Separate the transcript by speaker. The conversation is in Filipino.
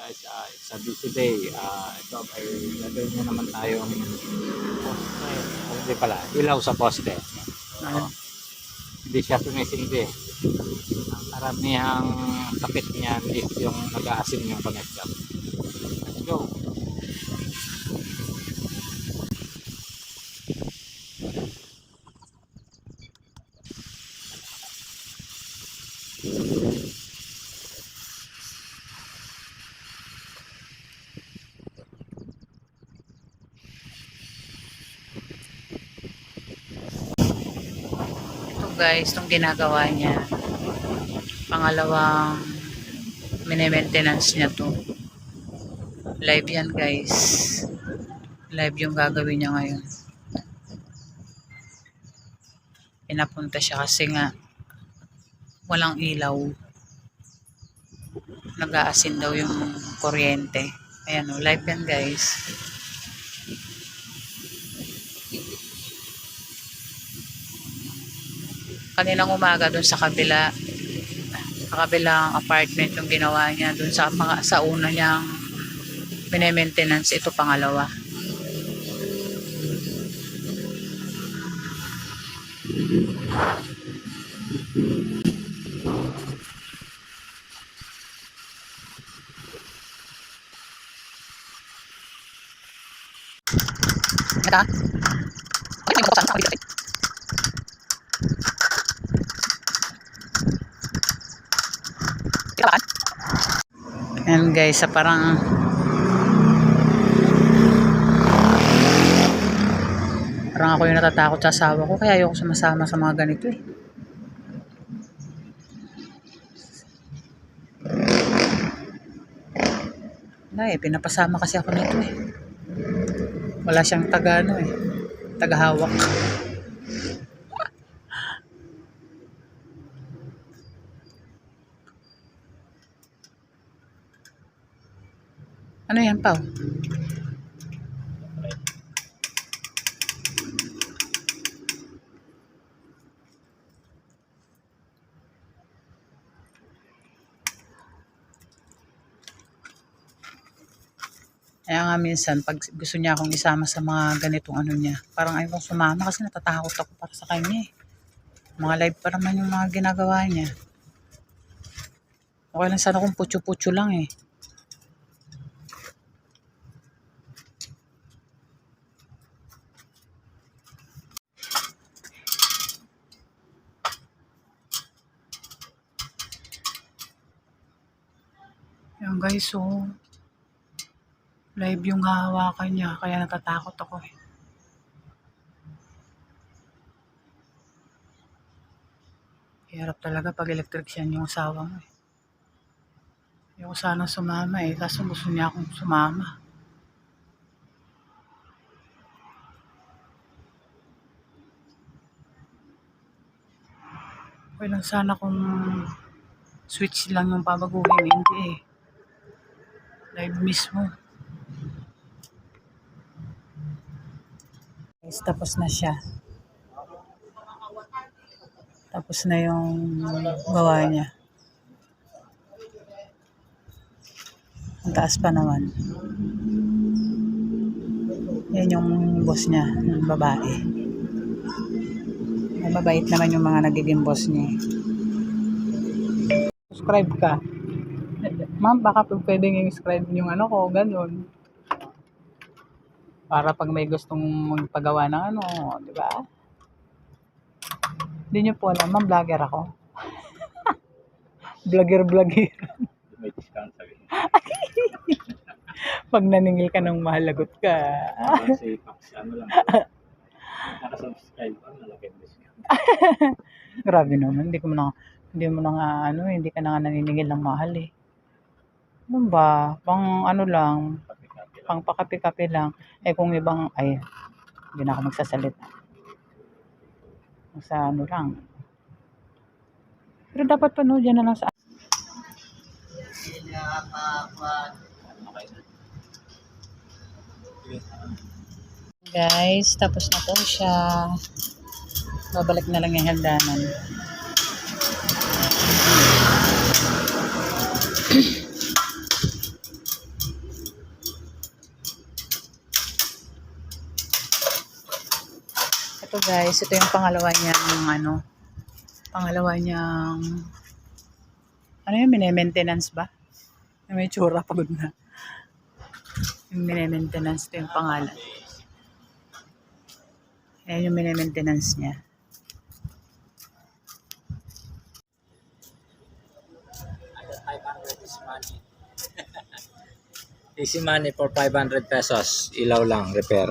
Speaker 1: guys, it's a busy day. Ito ay gagawin na naman tayong poste. Hindi pala, ilaw sa poste. Oo. Hindi siya sumisindi. Ang karamihang sakit niyan is yung nag-aasin yung connection. Let's go.
Speaker 2: Guys, itong ginagawa niya, pangalawang mini-maintenance niya to. Live yan guys, live yung gagawin niya ngayon. Pinapunta siya kasi nga walang ilaw, nag-aasin daw yung kuryente. Ayan o, live yan guys. Kaninang umaga dun sa kabilang apartment yung ginawa niya dun sa una niyang mini-maintenance, ito pangalawa. Ayan guys, sa parang ako yung natatakot sa asawa ko, kaya ayoko sumasama sa mga ganito eh. Pinapasama kasi ako nito eh. Wala siyang tagahawak. Ano yan, Pao? Kaya nga minsan, pag gusto niya akong isama sa mga ganitong ano niya, parang ayaw kong sumama kasi natatakot ako para sa kanya eh. Mga live pa naman yung mga ginagawa niya. Okay lang sana kung putyo-putyo lang eh. Yan guys, so live yung hahawakan niya, kaya natatakot ako eh. Hirap talaga pag electrician yung asawa mo eh. Ayoko sana sumama eh, kaso gusto niya akong sumama. Okay lang sana kung switch lang yung babaguhin, hindi eh. Live mismo. Guys, tapos na siya. Tapos na yung gawa niya. Ang taas pa naman. Yan yung boss niya, yung babae. Mabait naman yung mga nagiging boss niya. Subscribe ka. Ma'am, baka pwedeng i-subscribe yung ano ko, ganun. Para pag may gustong magpagawa ng ano, di ba? Hindi nyo po alam, ma'am, vlogger ako. Vlogger.
Speaker 1: May discount sabi.
Speaker 2: Pag naningil ka ng mahalagot ka.
Speaker 1: Kasi ano lang. Nakasubscribe ka, malaking discount.
Speaker 2: Grabe naman, hindi ka na nga naniningil ng mahal eh. Ano ba? Pang ano lang, pang pakapi-kapi lang. Eh kung ibang, hindi na ako magsasalita. Sa ano lang. Pero dapat panood yan na lang sa guys, tapos na po siya. Babalik na lang yung hagdanan. Ito guys, ito yung pangalawa niyang ano yun, mine-maintenance ba? May tsura, pagod na. Yung mine-maintenance, ito yung pangalan. Ayan yung mine-maintenance niya.
Speaker 1: Easy money for 500 pesos. Ilaw lang, repair.